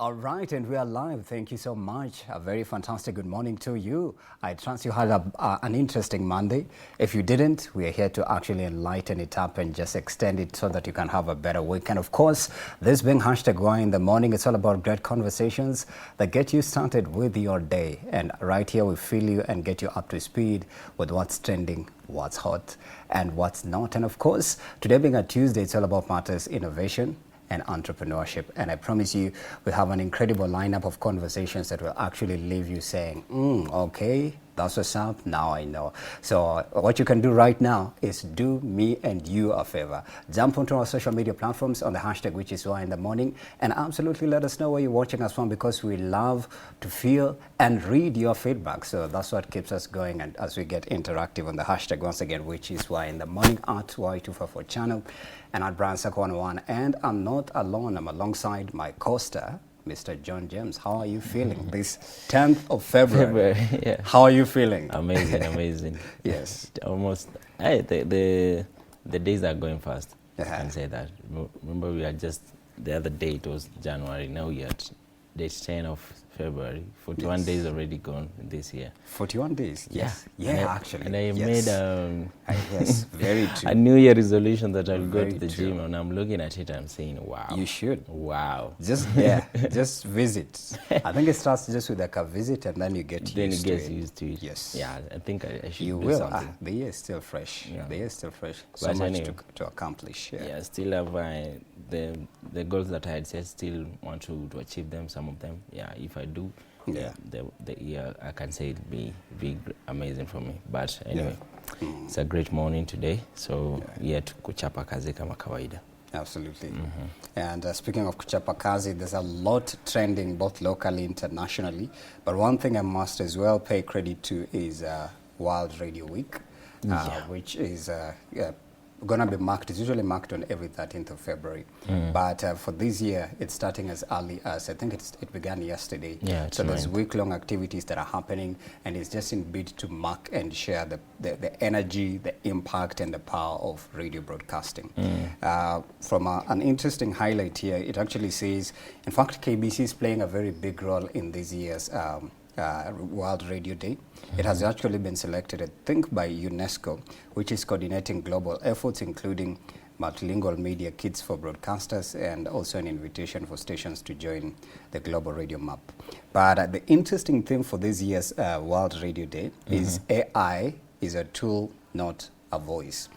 All right, and we are live. Thank you so much. A very fantastic good morning to you. I trust you had an interesting Monday. If you didn't, we are here to actually enlighten it up and just extend it so that you can have a better week. And of course, this being hashtag Y in the morning, it's all about great conversations that get you started with your day. And right here, we fill you and get you up to speed with what's trending, what's hot, and what's not. And of course, today being a Tuesday, it's all about matters innovation and entrepreneurship. And I promise you, we have an incredible lineup of conversations that will actually leave you saying, okay, that's what's up, now I know. So what you can do right now is do me and you a favor. Jump onto our social media platforms on the hashtag, which is Y in the morning, and absolutely let us know where you're watching us from, because we love to feel and read your feedback. So that's what keeps us going, and as we get interactive on the hashtag once again, which is Y in the morning at Y254 channel and at Brand Circle 101. And I'm not alone, I'm alongside my co-star, Mr. John James. How are you feeling this 10th of February? Yeah. How are you feeling? Amazing, amazing. Yes. Almost, the days are going fast. I Uh-huh. can say that. Remember, we are just, the other day it was January, now we are at date 10 of February. 41 Yes. days already gone this year. 41 days, yes. Yeah, And actually. And I yes. made yes, very true. a New Year resolution that I'll go Very to the true. gym, and I'm looking at it, I'm saying, wow. You should. Wow. Just just visit. I think it starts just with like a visit, and then you get Then used it gets to it. used to it. Yes. Yeah, I think I should You do will. something. The year is still fresh. Yeah. The year is still fresh. So But much anyway. to accomplish. Yeah, I still have the goals that I had set, still want to achieve them, some of them. Yeah, if I do, Yeah. the year, I can say it'll be amazing for me. But anyway, Mm. it's a great morning today, so to kuchapa kazi kama kawaida. Absolutely. And speaking of kuchapa kazi, there's a lot trending both locally, internationally. But one thing I must as well pay credit to is World Radio Week, which is going to be marked. It's usually marked on every 13th of February. But for this year, it's starting as early as, I think it began yesterday. Yeah, so there's tonight. week-long activities that are happening, and it's just in bid to mark and share the energy, the impact, and the power of radio broadcasting. From an interesting highlight here, it actually says, in fact, KBC is playing a very big role in this year's World Radio Day. It has actually been selected, I think, by UNESCO, which is coordinating global efforts, including multilingual media kits for broadcasters, and also an invitation for stations to join the global radio map. But the interesting thing for this year's World Radio Day is AI is a tool, not a voice.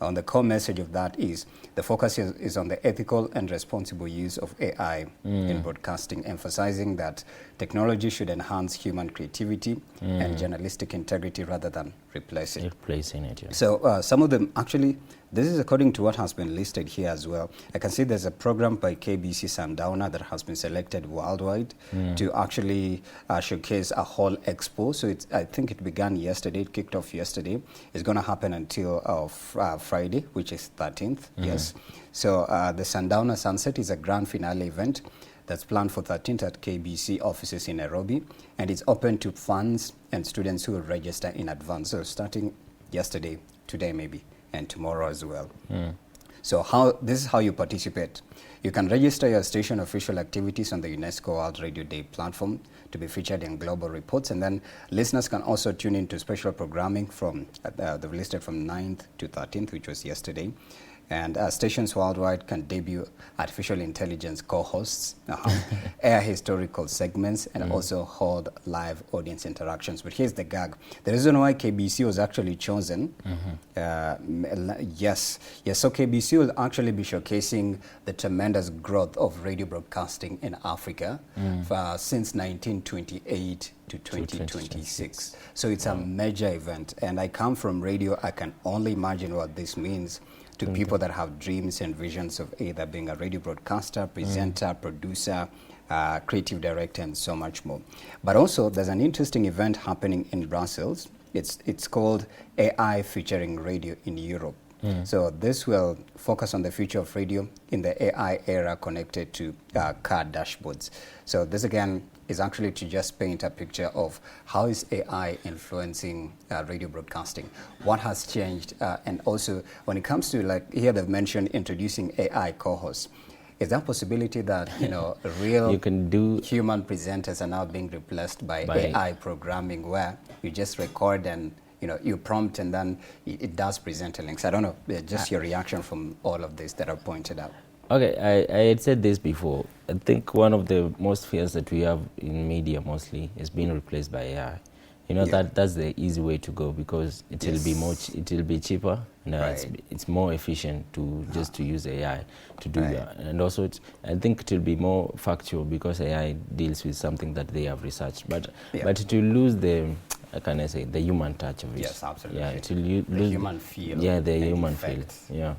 And the core message of that is the focus is on the ethical and responsible use of AI in broadcasting, emphasizing that technology should enhance human creativity and journalistic integrity rather than replace it. Replacing it, yeah. So some of them actually, this is according to what has been listed here as well. I can see there's a program by KBC Sundowner that has been selected worldwide to actually showcase a whole expo. So I think it began yesterday, it kicked off yesterday. It's going to happen until Friday, which is 13th, yes. So the Sundowner Sunset is a grand finale event that's planned for 13th at KBC offices in Nairobi, and it's open to fans and students who will register in advance. So starting yesterday, today maybe, and tomorrow as well. So this is how you participate. You can register your station official activities on the UNESCO World Radio Day platform to be featured in global reports, and then listeners can also tune into special programming from they've listed from 9th to 13th, which was yesterday. And stations worldwide can debut artificial intelligence co-hosts, air historical segments, and also hold live audience interactions. But here's the gag. The reason why KBC was actually chosen, so KBC will actually be showcasing the tremendous growth of radio broadcasting in Africa since 1928 to 2026. So it's a major event. And I come from radio. I can only imagine what this means to people that have dreams and visions of either being a radio broadcaster, presenter, producer, creative director, and so much more. But also, there's an interesting event happening in Brussels. It's called AI Featuring Radio in Europe. So this will focus on the future of radio in the AI era connected to car dashboards. So this again is actually to just paint a picture of how is AI influencing radio broadcasting, what has changed, and also when it comes to, like here they've mentioned introducing AI co-hosts. is there a possibility that, real you can do human presenters are now being replaced by AI programming, where you just record and you prompt and then it does presenter links? I don't know, just your reaction from all of this that I've pointed out. Okay, I had said this before. I think one of the most fears that we have in media mostly is being replaced by AI. That's the easy way to go, because it will be cheaper, and it's more efficient to just to use AI to do that. And also I think it will be more factual, because AI deals with something that they have researched. But to lose the the human touch of it. Yes, absolutely. Yeah, it will lose the human feel. Yeah, the human feel. Yeah.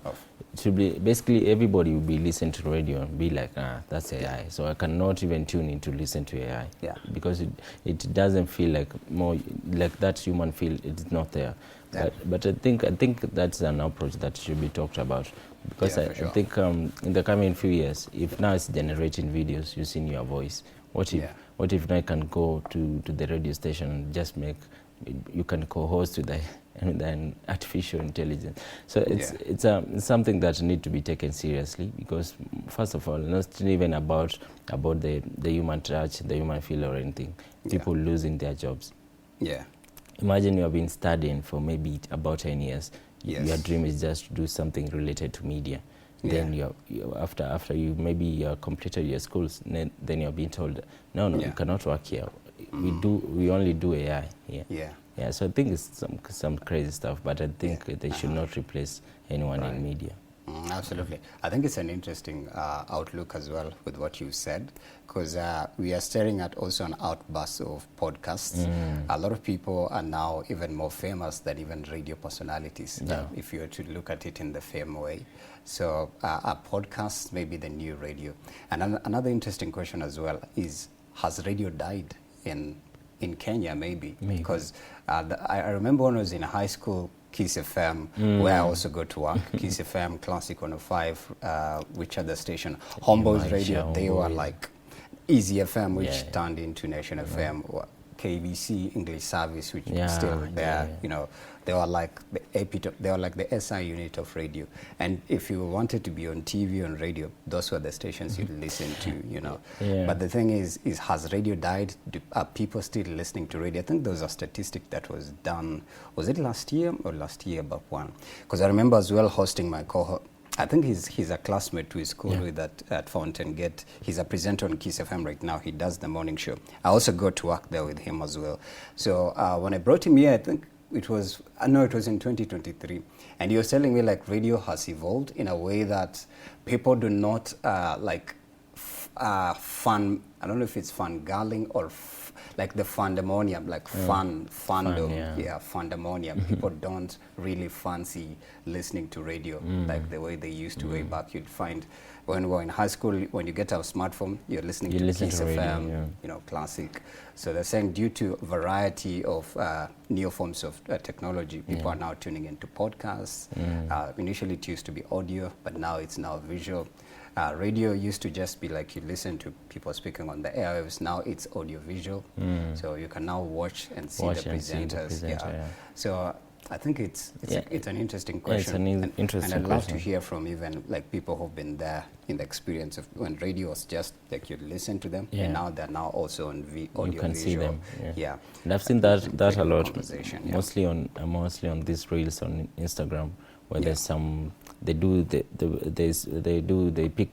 It should be basically everybody will be listening to radio and be like, that's AI. So I cannot even tune in to listen to AI. Yeah. Because it doesn't feel like more like that human feel. It's not there. Yeah. But I think that's an approach that should be talked about, because I think in the coming few years, if now it's generating videos using your voice, what if now I can go to the radio station and just you can co-host with an artificial intelligence. So it's something that need to be taken seriously, because first of all, not even about the human touch, the human feel or anything. People losing their jobs. Yeah. Imagine you have been studying for maybe about 10 years. Yes. Your dream is just to do something related to media. Then you after you maybe completed your schools, then you're being told, no, you cannot work here. We only do AI here. Yeah, so I think it's some crazy stuff, but I think they should not replace anyone in media. Absolutely. I think it's an interesting outlook as well with what you said, because we are staring at also an outburst of podcasts. A lot of people are now even more famous than even radio personalities, if you were to look at it in the fame way. So a podcast may be the new radio. And another interesting question as well is, has radio died in Kenya maybe? Because I remember when I was in high school, Kiss FM, where I also go to work, Kiss FM, Classic 105, which other station? Homeboys Radio, they were like Easy FM, which turned into Nation FM, KBC English Service, which is still there. They were like the SI unit of radio. And if you wanted to be on TV, on radio, those were the stations you'd listen to, But the thing is has radio died? Are people still listening to radio? I think there was a statistic that was done, was it last year or last year about one? Because I remember as well hosting my cohort. I think he's a classmate to his school with at Fountain Gate. He's a presenter on Kiss FM right now. He does the morning show. I also go to work there with him as well. So when I brought him here, I think it was in 2023. And he was telling me like radio has evolved in a way that people do not fun, I don't know if it's fun-girling or like the fandemonium, like fandom, fandemonium. People don't really fancy listening to radio like the way they used to way back. You'd find when we were in high school, when you get a smartphone, you're listening to Kiss FM, Classic. So they're saying due to variety of new forms of technology, people are now tuning into podcasts. Initially it used to be audio, but now it's now visual. Radio used to just be like you listen to people speaking on the airwaves. Now it's audio visual, so you can now watch and see the presenters. So I think it's an interesting question. It's an interesting and I'd love to hear from even like people who've been there in the experience of when radio was just like you'd listen to them, and now they're now also on audio you can visual. See them. And I've seen that a lot, mostly on these reels on Instagram, where there's some. They pick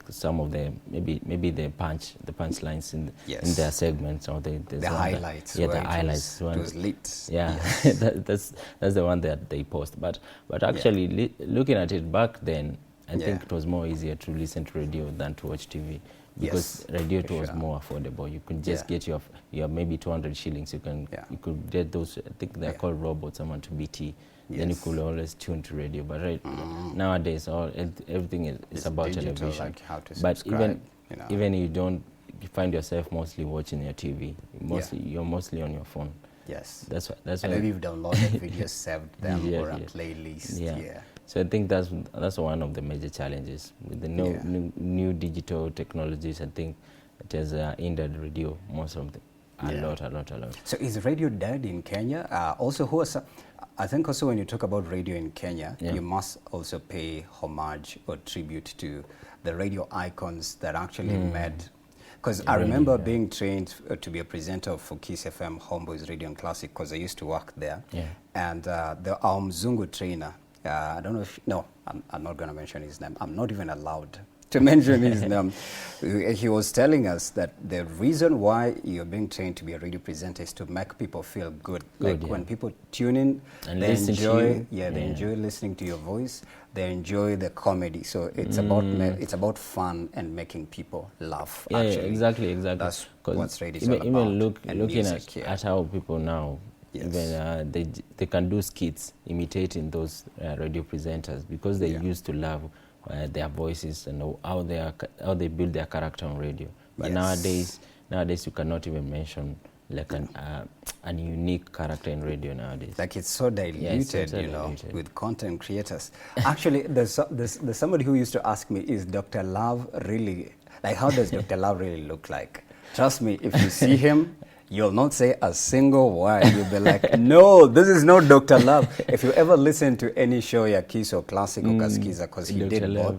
some of the maybe the punchlines in their segments, or the highlights. The highlights. Those leads. That's the one that they post. But actually, looking at it back then, I think it was more easier to listen to radio than to watch TV, because radio was more affordable. You could just get your maybe 200 shillings. You could get those. I think they're called robots. Someone to BT. Then you could always tune to radio. But nowadays, everything is about digital, television. like how to but subscribe, even you find yourself mostly watching your TV. You're mostly on your phone. Yes. That's and why maybe you've downloaded videos, saved them, or a playlist. So I think that's one of the major challenges with the new digital technologies. I think it has hindered radio most of them a lot. So is radio dead in Kenya? I think also when you talk about radio in Kenya, you must also pay homage or tribute to the radio icons that actually made. Because I remember being trained to be a presenter for Kiss FM Homeboys Radio and Classic, because I used to work there. Yeah. And our Mzungu trainer, I don't know if, no, I'm not going to mention his name. I'm not even allowed to mention his name. He was telling us that the reason why you're being trained to be a radio presenter is to make people feel good. Like when people tune in, and they enjoy, they enjoy listening to your voice. They enjoy the comedy. So it's about fun and making people laugh. Yeah, actually. Exactly. That's what's radio is all about. Even looking music, at how people now, even they can do skits imitating those radio presenters, because they used to love their voices and how they build their character on radio. But nowadays you cannot even mention like an unique character in radio nowadays. Like it's so diluted, diluted. with content creators. Actually, there's somebody who used to ask me, is Dr. Love really, like how does Dr. Love really look like? Trust me, if you see him, you'll not say a single word. You'll be like, no, this is not Dr. Love. If you ever listen to any show, ya Kiss or Classic or Kaskiza, because he did both,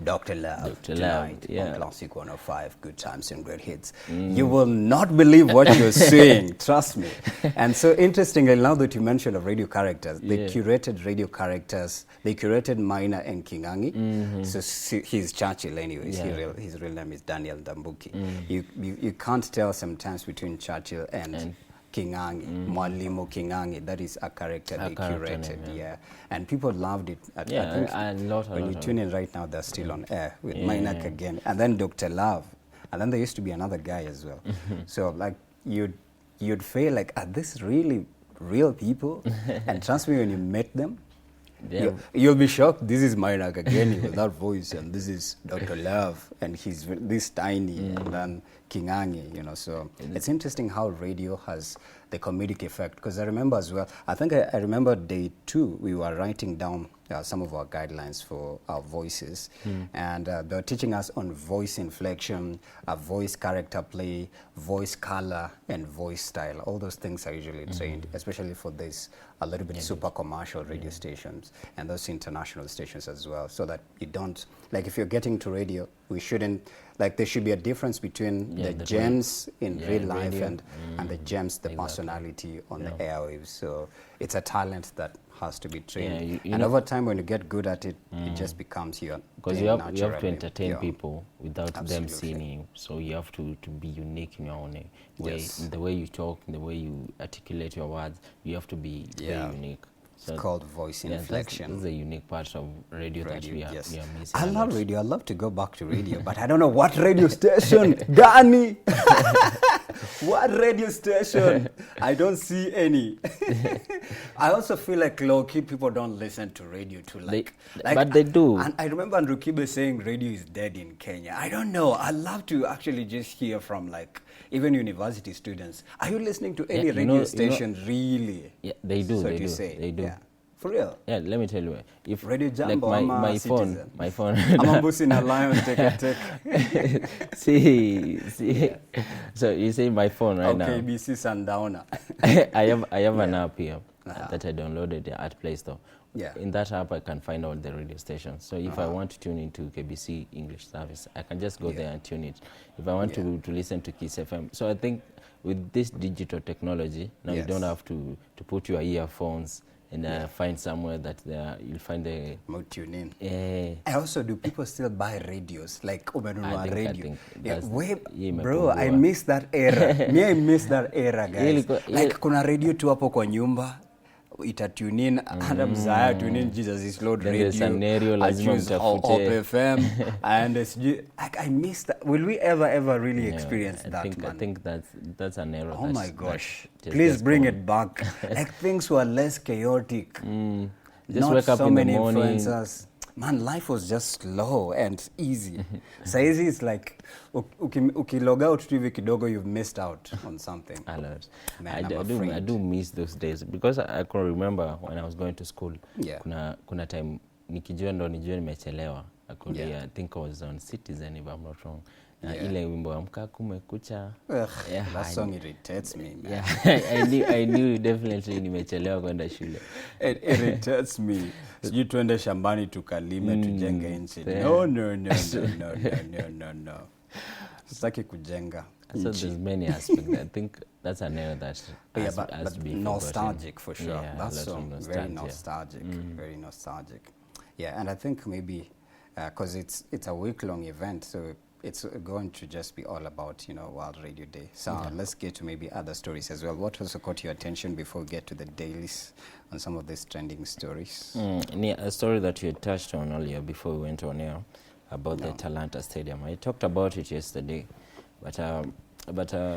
Dr. Love tonight on Classic 105, Good Times and Great Hits. You will not believe what you're saying, trust me. And so interestingly, now that you mentioned of radio characters, they curated radio characters. They curated Maina and Kingangi. So he's Churchill anyways. His real name is Daniel Ndambuki. You can't tell sometimes between Churchill and Kingangi, Mwalimu Kingangi. That is a character they curated, and people loved it. I think when you tune in right now, they're still on air with Mainak again, and then Dr. Love, and then there used to be another guy as well. So like you'd feel like, are this really real people? And trust me, when you met them, you'll be shocked. This is Mainak again with that voice, and this is Dr. Love, and he's this tiny, and then Kingangi, so it's interesting how radio has the comedic effect, because I remember as well, I think I remember day 2, we were writing down some of our guidelines for our voices, and they were teaching us on voice inflection, voice character play, voice color, and voice style. All those things are usually trained, especially for this a little bit super commercial radio stations and those international stations as well, so that you don't, like if you're getting to radio, we shouldn't, like there should be a difference between the gems in real life and the gems, the personality on the airwaves. So it's a talent that has to be trained. And over time, when you get good at it, it just becomes your because you have to entertain people without them seeing you. So you have to be unique in your own way. In the way you talk, in the way you articulate your words, you have to be very unique. So it's called voice inflection. That's a unique part of radio that we are missing. I love radio. I love to go back to radio, but I don't know what radio station. Gani! What radio station? I don't see any. I also feel like low-key people don't listen to radio too. But they do. And I remember Andrew Kibe saying radio is dead in Kenya. I don't know. I love to actually just hear from even university students. Are you listening to any radio station really? Yeah, they do. So they do. say. They do. Yeah. For real? Yeah, let me tell you. If Radio Jambo, like my phone. I'm a boss in a lion, take. See. So you say my phone right now. KBC Sundowner. I have an app here that I downloaded at Play Store. Yeah. In that app, I can find all the radio stations. So if I want to tune into KBC English service, I can just go there and tune it. If I want to listen to Kiss FM. So I think with this digital technology, now you don't have to put your earphones and find somewhere that you'll find the... More tune in. I also, do people still buy radios? Like, Ubenunua radio? Bro, I miss that era. I miss that era, guys. Like, kuna radio tu hapo kwa nyumba, ita tune in, and mzaya tune in, Jesus is Lord radio, I choose Hope FM, and I miss that. Will we ever really experience that, man? I think that's an error. Oh my gosh. Please bring it back. Like things were less chaotic. Just not wake up so in many the morning. influencers. Man, life was just slow and easy. Saizi is like, ukilog out hivi kidogo, you've missed out on something. A lot. Man, I do miss those days because I can remember when I was going to school. Yeah. Kuna time nikijua ndo nijue nimechelewa. I think I was on Citizen if I'm not wrong. Yeah. Ile wimbo amka kumekucha. That song irritates me, man. Yeah, I knew definitely nimechelewa kwenda shule. It irritates me. Sijui tuende shambani tukalime tujenge nchi. No. Sitaki kujenga. So there's many aspects. I think that's an area that has to be nostalgic for sure. Yeah, that song very nostalgic, very nostalgic. Yeah, and I think maybe because it's a week-long event, so it's going to just be all about World Radio Day. So let's get to maybe other stories as well. What also caught your attention before we get to the dailies on some of these trending stories? A story that you touched on earlier before we went on air about the Talanta Stadium. I talked about it yesterday, but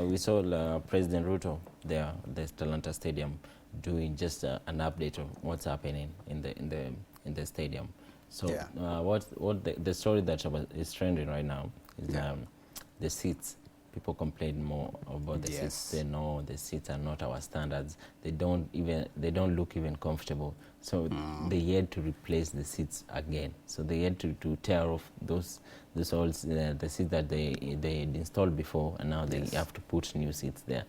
we saw President Ruto there, the Talanta Stadium, doing just an update of what's happening in the stadium. So what the story that is trending right now is the seats. People complain more about the seats. They know the seats are not our standards. They don't look even comfortable. So they had to replace the seats again. So they had to tear off the seats that they installed before, and now they have to put new seats there.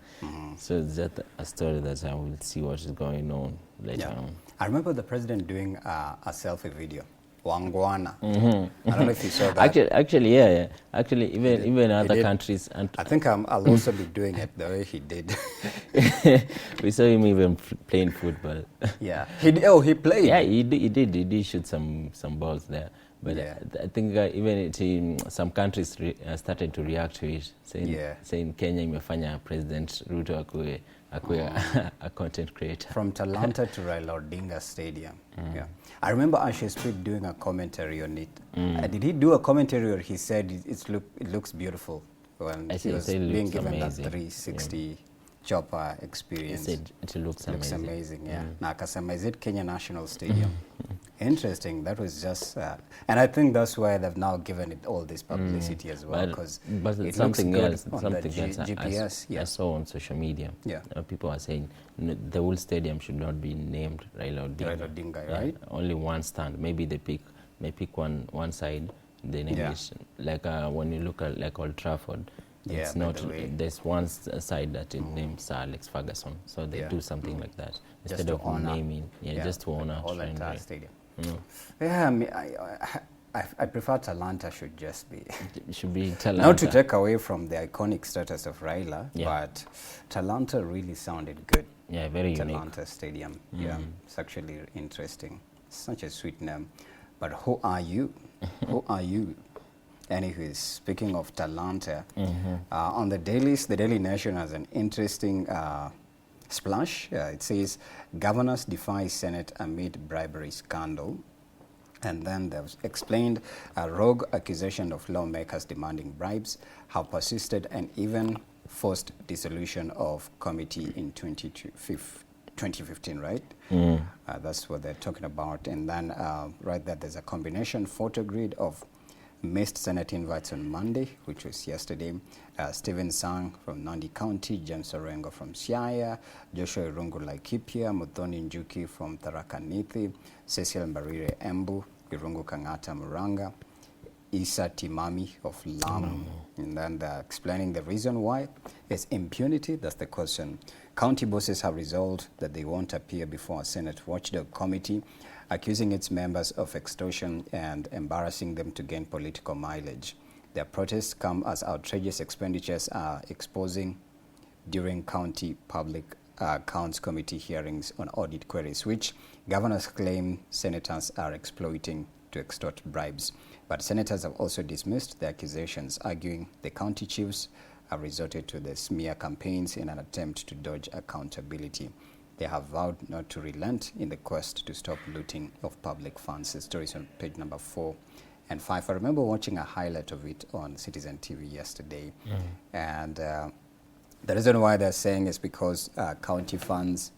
So it's just a story that I will see what is going on later on. I remember the president doing a selfie video. Wangwana. I don't know if you saw that. Actually, yeah. Actually, even other countries. And I think I'll also be doing it the way he did. We saw him even playing football. Yeah. He played. Yeah, he did shoot some balls there. But I think some countries started to react to it, saying Kenya imefanya President Ruto akuwe a content creator. From Talanta to Raila Odinga Stadium. Yeah. I remember Ishowspeed doing a commentary on it. Did he do a commentary, or he said it looks beautiful when he was being given that 360 chopper experience? He said it looks amazing. Yeah. Na akasema, is it Kenya National Stadium? Interesting. That was just, and I think that's why they've now given it all this publicity as well, because it something looks else, good on the GPS. I saw on social media. Yeah. People are saying the whole stadium should not be named Raila Odinga. Raila Odinga, right? Only one stand. Maybe they pick one side. They name it like when you look at like Old Trafford. It's not. There's one side that it names Sir Alex Ferguson. So they do something like that instead of naming. Just to honor all entire stadium. Yeah, I prefer Talanta should just be. It should be Talanta. Not to take away from the iconic status of Raila, but Talanta really sounded good. Yeah, very unique. Talanta Stadium. Yeah, it's actually interesting. Such a sweet name. But who are you? Who are you? Anyways, speaking of Talanta, on the dailies, the Daily Nation has an interesting splash. It says, governors defy Senate amid bribery scandal. And then they've explained a rogue accusation of lawmakers demanding bribes have persisted and even forced dissolution of committee in 2015, right? That's what they're talking about. And then right there, there's a combination photo grid of missed Senate invites on Monday, which was yesterday. Stephen Sang from Nandi County, James Orengo from Siaya, Joshua Irungu Laikipia, Muthoni Njuki from Tharaka Nithi, Cecil Mbarire Embu, Irungu Kangata Muranga, Isa Timami of Lamu. And then they're explaining the reason why. It's impunity, that's the question. County bosses have resolved that they won't appear before a Senate watchdog committee, accusing its members of extortion and embarrassing them to gain political mileage. Their protests come as outrageous expenditures are exposing during county public accounts committee hearings on audit queries, which governors claim senators are exploiting to extort bribes. But senators have also dismissed the accusations, arguing the county chiefs have resorted to the smear campaigns in an attempt to dodge accountability. They have vowed not to relent in the quest to stop looting of public funds. The story is on page number 4 and 5. I remember watching a highlight of it on Citizen TV yesterday. And the reason why they're saying is because county funds,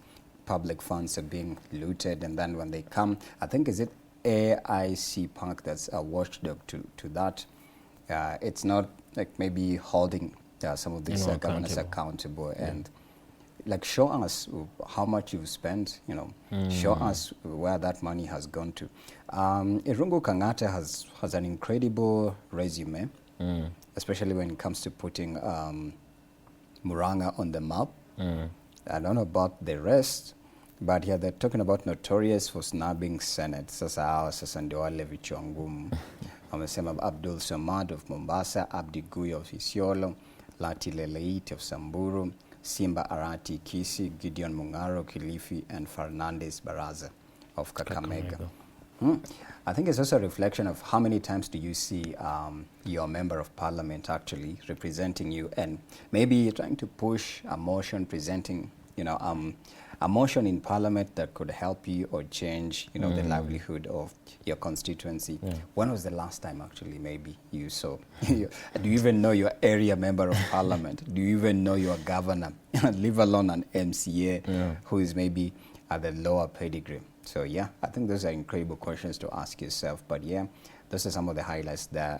public funds are being looted. And then when they come, I think, is it AIC Park that's a watchdog to that? It's not like maybe holding some of these governors accountable. And like show us how much you've spent, you know, show us where that money has gone to. Irungu Kangate has an incredible resume, especially when it comes to putting Muranga on the map. I don't know about the rest, but here they're talking about notorious for snubbing Senate. Sasa ndio wale vichwa ngumu. Wamesema Abdul Samad of Mombasa, Abdi Gui of Isiolo, Lati Leleit of Samburu, Simba Arati Kisi, Gideon Mungaro Kilifi, and Fernandez Baraza of Kakamega. I think it's also a reflection of how many times do you see your member of parliament actually representing you, and maybe trying to push a motion, presenting, you know, a motion in parliament that could help you or change, you know, the livelihood of your constituency. When was the last time actually maybe you saw? Do you even know your area member of parliament? Do you even know your governor? Leave alone an MCA who is maybe at the lower pedigree. So yeah, I think those are incredible questions to ask yourself. But yeah, those are some of the highlights there.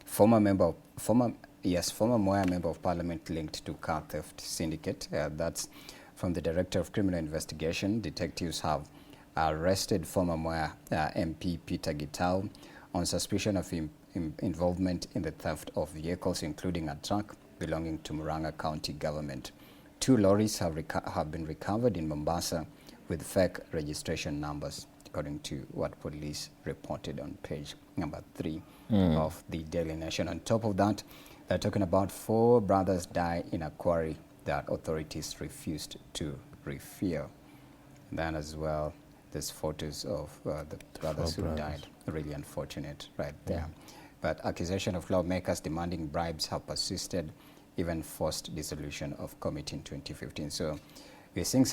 Former Moya member of parliament linked to car theft syndicate. That's from the Director of Criminal Investigation. Detectives have arrested former Moya MP Peter Gitau on suspicion of involvement in the theft of vehicles, including a truck belonging to Muranga County government. 2 lorries have been recovered in Mombasa with fake registration numbers, according to what police reported on page number 3 of the Daily Nation. On top of that, they're talking about 4 brothers die in a quarry that authorities refused to refill. Then as well, there's photos of the brothers who died. Really unfortunate right there. But accusation of lawmakers demanding bribes have persisted, even forced dissolution of committee in 2015. So we're seeing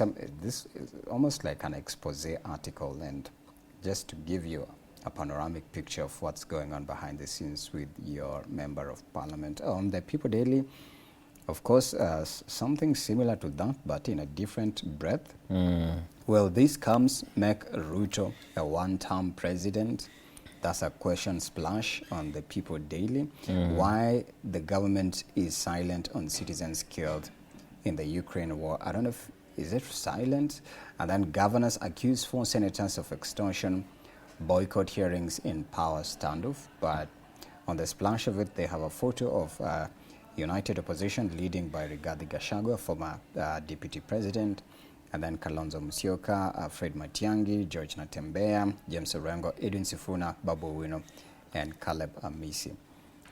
this is almost like an expose article, and just to give you a panoramic picture of what's going on behind the scenes with your member of parliament. On the People Daily, of course, something similar to that, but in a different breadth. Well, this comes make Ruto a one-term president. That's a question splash on the People Daily. Why the government is silent on citizens killed in the Ukraine war. I don't know if, is it silent? And then governors accuse 4 senators of extortion, boycott hearings in power standoff. But on the splash of it, they have a photo of United Opposition leading by Rigathi Gachagua, former deputy president, and then Kalonzo Musyoka, Fred Matiang'i, George Natembeya, James Orengo, Edwin Sifuna, Babu Owino, and Caleb Amisi.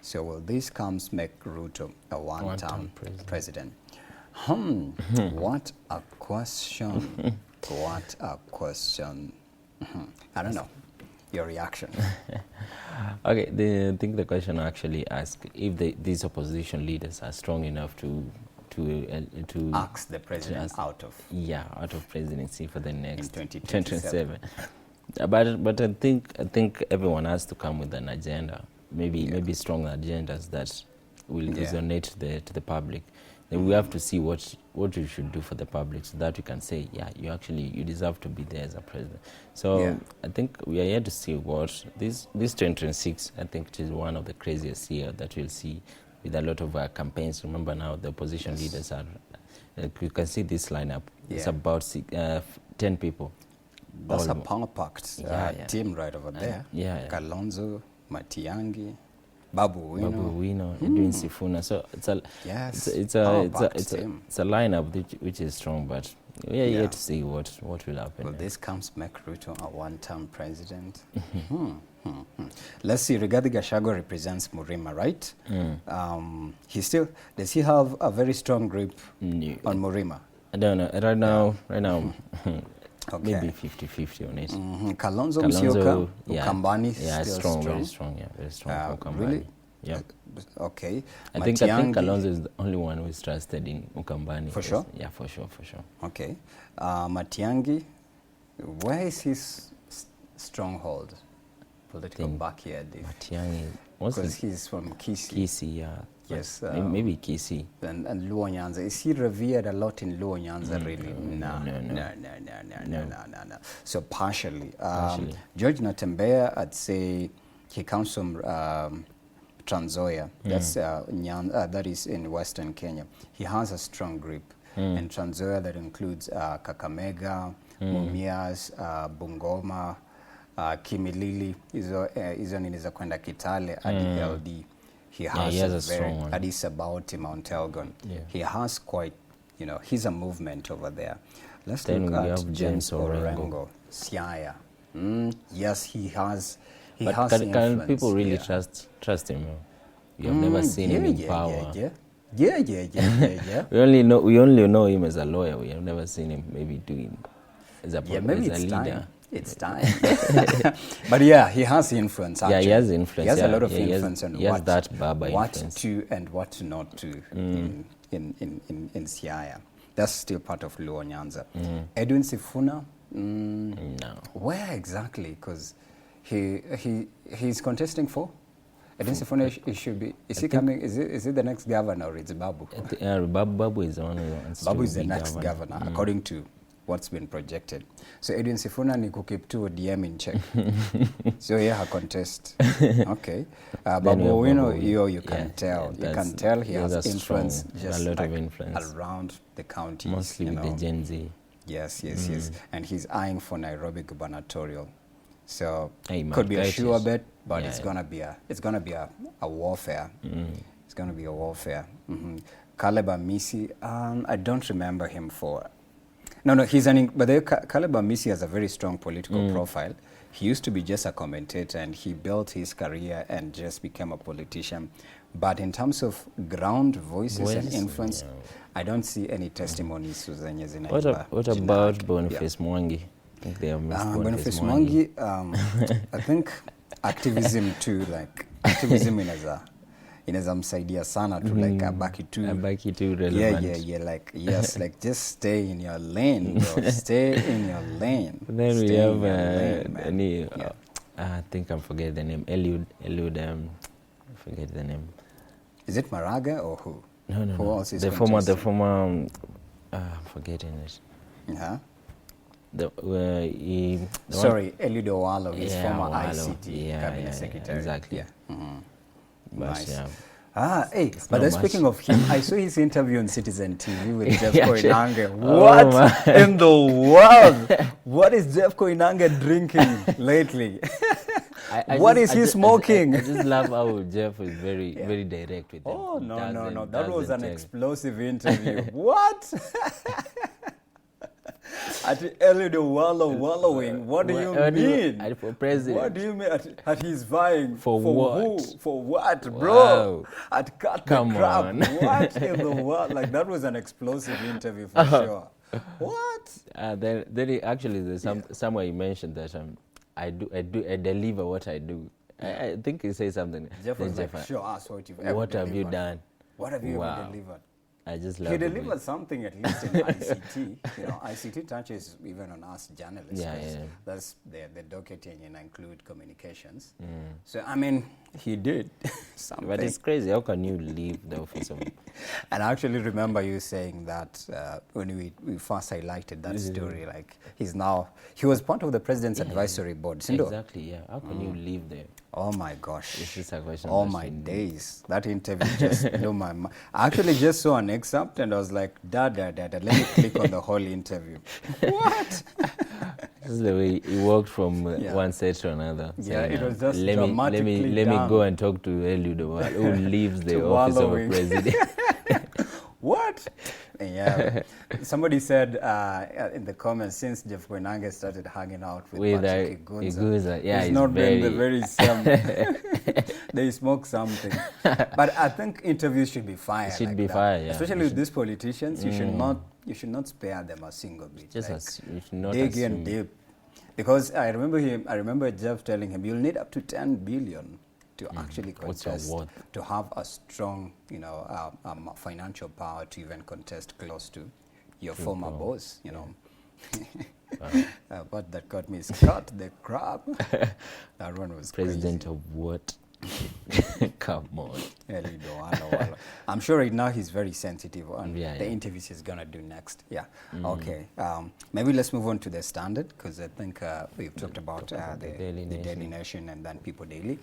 So will this comes make Ruto a one-term president? What a question. What a question. I don't know. Your reaction. Okay, I think the question actually asks if these opposition leaders are strong enough to ask the president out of presidency for the next 2027. But I think everyone has to come with an agenda, maybe strong agendas that will resonate to the public. Then we have to see what you should do for the public, so that we can say, yeah, you deserve to be there as a president. So I think we are here to see what this 2026. I think it is one of the craziest year that we'll see, with a lot of campaigns. Remember now the opposition leaders are. You can see this lineup. It's about 10 people. That's a power-packed team right over there. Kalonzo, Matiang'i, Babu Owino, Edwin Sifuna. So it's a lineup which is strong, but we are here to see what will happen. Well, this comes make Ruto a one-term president. Let's see. Rigathi Gachagua represents Murima, right? Does he have a very strong grip on Murima? I don't know. Right now. Okay. Maybe 50-50 on it. Kalonzo Musyoka, Ukambani, strong, very strong. Ukambani. Really? Yeah. Okay. I think Kalonzo is the only one who is trusted in Ukambani. For sure? Yeah, for sure. Okay. Matiang'i, where is his stronghold? Political backyard. Matiang'i, because he's from Kisii. Kisii, yeah. Yes. Maybe Kisii. And Luo Nyanza. Is he revered a lot in Luo Nyanza, really? No. So partially. George Natembeya, I'd say he comes from Trans Nzoia. That's that is in Western Kenya. He has a strong grip. In Trans Nzoia, that includes Kakamega, Mumias, Bungoma, Kimilili, hizo nini za kwenda Kitale, hadi LD. He has a strong one. Addis Ababa, Mount Elgon. He has quite, he's a movement over there. Let's Then look we at have James James Orengo. Orengo, Siaya. Yes, he has. But has can influence. people really trust him? You have never seen him in power. Yeah. We only know him as a lawyer. We have never seen him maybe doing as a maybe as a leader. Time. It's time. But yeah, he has influence. Actually. Yeah, he has influence. He has a lot of influence on he has that Baba what influence. to and what not to in Siaya. That's still part of Luo Nyanza. Edwin Sifuna. No. Where exactly? Because he's contesting for. Edwin Sifuna, he should be. Is he coming? Is it the next governor or it's Babu? Babu is the one who wants Babu to is the be next governor, according to what's been projected. So Edwin Sifuna ni kukiptu DM in check. So yeah, contest. Okay. Babu Owino, you can tell. You can tell he has influence, just a lot of influence around the counties. Mostly with the Gen Z. Yes. And he's eyeing for Nairobi gubernatorial. So Hey, could be a sure bet, but Yeah, it's gonna be a warfare. It's gonna be a warfare. Caleb Amisi, I don't remember him for. No, he's Caleb Amisi has a very strong political profile. He used to be just a commentator, and he built his career and just became a politician. But in terms of ground voices and influence, I don't see any testimonies. What about Boniface Mwangi? I think they have missed Boniface Mwangi. I think activism too, like activism inaweza msaidia sana to like abaki too relevant. Yeah, like yes, like just stay in your lane, bro. Stay in your lane. Then stay we have I think I forget the name. Eliud I forget the name. Is it Maraga or who? No. Who else is the former I'm forgetting it. Yeah. Sorry, Eliud Owalo, his former Owalo. ICT cabinet secretary. Exactly. Yeah. Nice. But then speaking of him, I saw his interview on Citizen TV with Jeff Yeah, Koinange. What in the world? What is Jeff Koinange drinking lately? What is he smoking? I just love how Jeff is very direct with him. Oh, no. That was an explosive interview. What? At Eliud Owalo wallowing, what do you mean? For president. What do you mean at he's vying? For what? Who? For what, bro? Wow. At Cut Come the Crap. on. What in the world? Like, that was an explosive interview for sure. What? Then he, actually, there's somewhere he mentioned that I deliver what I do. I think he says something. Jeff was like, show us what you've ever What delivered. have you done? What have you ever delivered? I just love He it. delivered something at least in ICT. ICT touches even on us journalists. Yeah. That's the docketing and include communications. So I mean, he did something. But it's crazy. How can you leave the office of? And I actually remember you saying that when we first highlighted that story. Like he was part of the president's advisory board. Exactly. Yeah. How can you leave there? Oh my gosh. It's just a question. Oh my days. That interview just blew my mind. I actually just saw an excerpt and I was like, Dad, let me click on the whole interview. What? This is the way he walked from one set to another. Yeah, it was just let me go and talk to Eliud Owalo, who leaves the office of a president. What? Yeah. Somebody said in the comments, since Jeff Koinange started hanging out with Patrick Igunza, it's not been the very same. They smoke something. But I think interviews should be fire. It should be fire, yeah. Especially with these politicians, you should not spare them a single bit. You should not dig assume. and dip. Because I remember Jeff telling him, you'll need up to 10 billion to actually contest, to have a strong, financial power to even contest close to your former boss, But that got me Cut the Crap. That one was President crazy. of what? Come on. I'm sure right now he's very sensitive on the interviews he's going to do next. Yeah. Okay. Maybe let's move on to the Standard, because I think we've talked about the Daily Nation and then People Daily.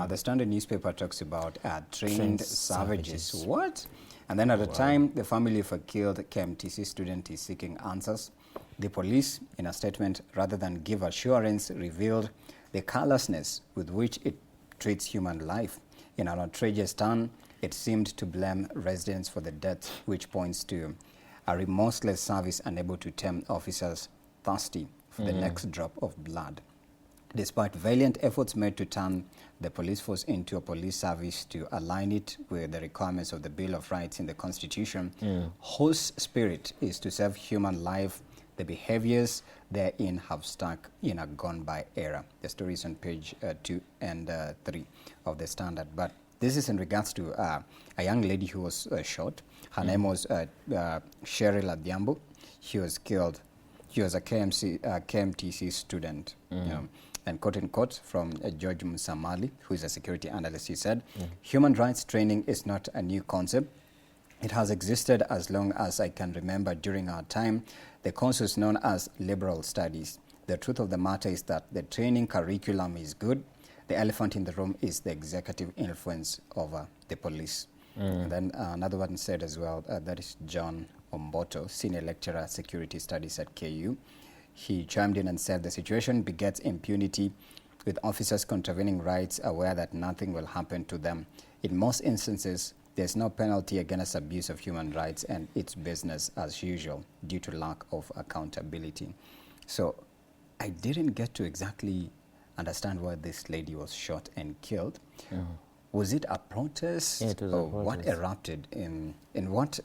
The Standard newspaper talks about trained savages. What? And then at the time the family of a killed KMTC student is seeking answers, the police, in a statement, rather than give assurance, revealed the callousness with which it treats human life. In an outrageous turn, it seemed to blame residents for the death, which points to a remorseless service unable to tame officers thirsty for the next drop of blood. Despite valiant efforts made to turn the police force into a police service to align it with the requirements of the Bill of Rights in the Constitution, whose spirit is to save human life, the behaviors therein have stuck in a gone-by era. The story is on page 2 and 3 of the Standard. But this is in regards to a young lady who was shot. Her name was Cheryl Adhiambo. She was killed. She was a KMTC student. And quote in quote from George Musamali, who is a security analyst, he said, human rights training is not a new concept. It has existed as long as I can remember. During our time, the course was known as liberal studies. The truth of the matter is that the training curriculum is good. The elephant in the room is the executive influence over the police. And then another one said as well, that is John Omboto, senior lecturer at security studies at KU. He chimed in and said the situation begets impunity, with officers contravening rights aware that nothing will happen to them. In most instances, there's no penalty against abuse of human rights, and it's business as usual due to lack of accountability. So I didn't get to exactly understand why this lady was shot and killed. Was it a protest? Yeah, it was or a protest. what erupted in what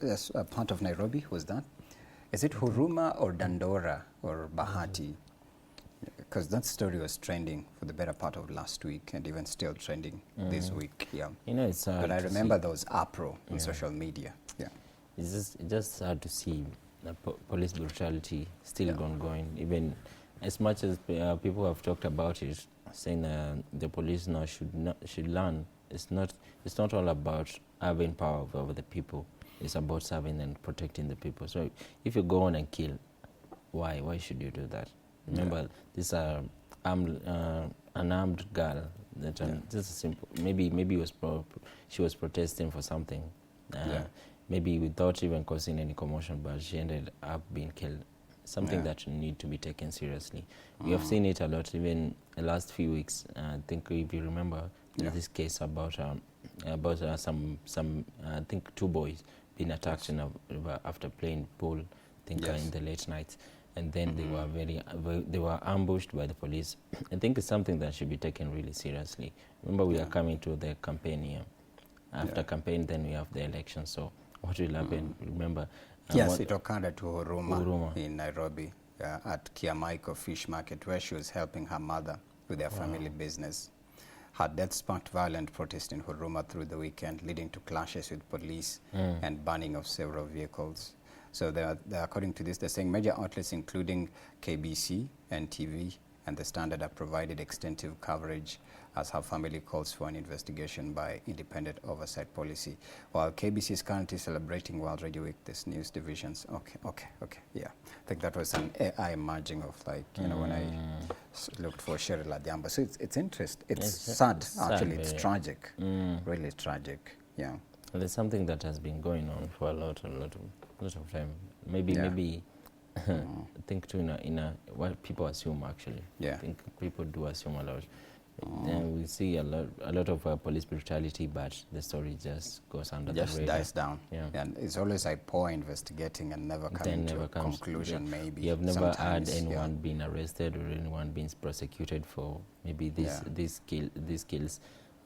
part of Nairobi was that? Is it Huruma or Dandora or Bahati? Because that story was trending for the better part of last week and even still trending this week. Yeah. You know, it's But I remember there was uproar on social media. Yeah. It's just hard to see the police brutality still ongoing. Even as much as people have talked about it, saying the police now should learn. It's not all about having power over the people. It's about serving and protecting the people. So if you go on and kill, why should you do that? Remember, this an armed girl. That just a simple. Maybe she was protesting for something. Maybe without even causing any commotion, but she ended up being killed. Something that need to be taken seriously. We have seen it a lot, even the last few weeks. I think if you remember, this case about some I think 2 boys being attacked after playing pool. I think in the late nights. And then they were ambushed by the police. I think it's something that should be taken really seriously. Remember, we are coming to the campaign here. After campaign, then we have the election. So what will happen? Remember? Yes, it occurred at Huruma in Nairobi at Kiamaiko Fish Market, where she was helping her mother with their family business. Her death sparked violent protest in Huruma through the weekend, leading to clashes with police and burning of several vehicles. So according to this, they're saying major outlets including KBC, NTV, and The Standard have provided extensive coverage as her family calls for an investigation by independent oversight policy. While KBC is currently celebrating World Radio Week, this news divisions, yeah. I think that was an AI merging of when I looked for Cheryl Adhiambo. So it's interesting. It's sad, actually. It's tragic, really tragic, yeah. Well, there's something that has been going on for a lot of time. Maybe I think too in a what people assume actually. Yeah. I think people do assume a lot. And we see a lot of police brutality, but the story just goes under the radar. Just dies down. Yeah. And it's always like poor investigating and never coming to a conclusion. Maybe you have never had anyone being arrested or anyone being prosecuted for maybe these kills.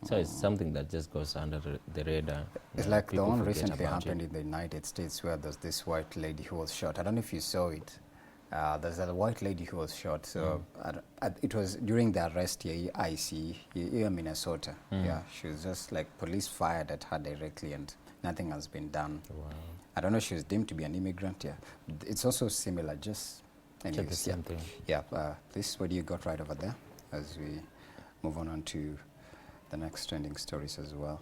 So it's something that just goes under the radar. It's like the one recently happened in the United States where there's this white lady who was shot. I don't know if you saw it. There's a white lady who was shot. So it was during the arrest here, IC, here Minnesota. Yeah, she was just like police fired at her directly and nothing has been done. Wow. I don't know if she was deemed to be an immigrant. Yeah, it's also similar. Just anyways, the same thing. Yeah, this what do you got right over there as we move on to the next trending stories as well.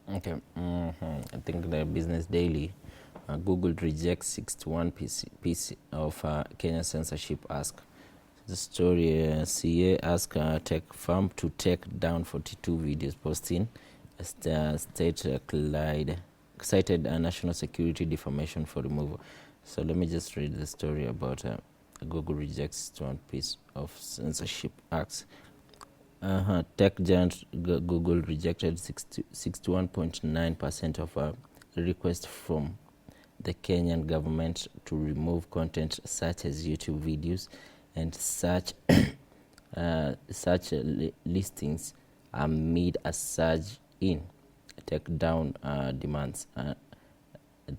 Okay, I think the Business Daily, Google rejects 61 piece of Kenya censorship ask. The story, CA asked tech firm to take down 42 videos posting state cited national security defamation for removal. So let me just read the story about Google rejects one piece of censorship acts. Tech giant Google rejected 61.9% of requests from the Kenyan government to remove content such as YouTube videos, and such listings amid a surge in takedown demands. I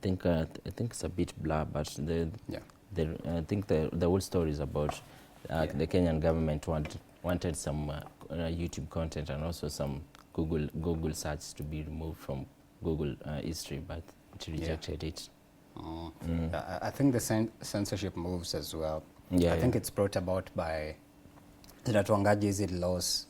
think it's a bit blur, but I think the whole story is about the Kenyan government wanted some YouTube content and also some Google search to be removed from Google history, but it rejected it. I think the censorship moves as well. I think it's brought about by zinatuangaji laws.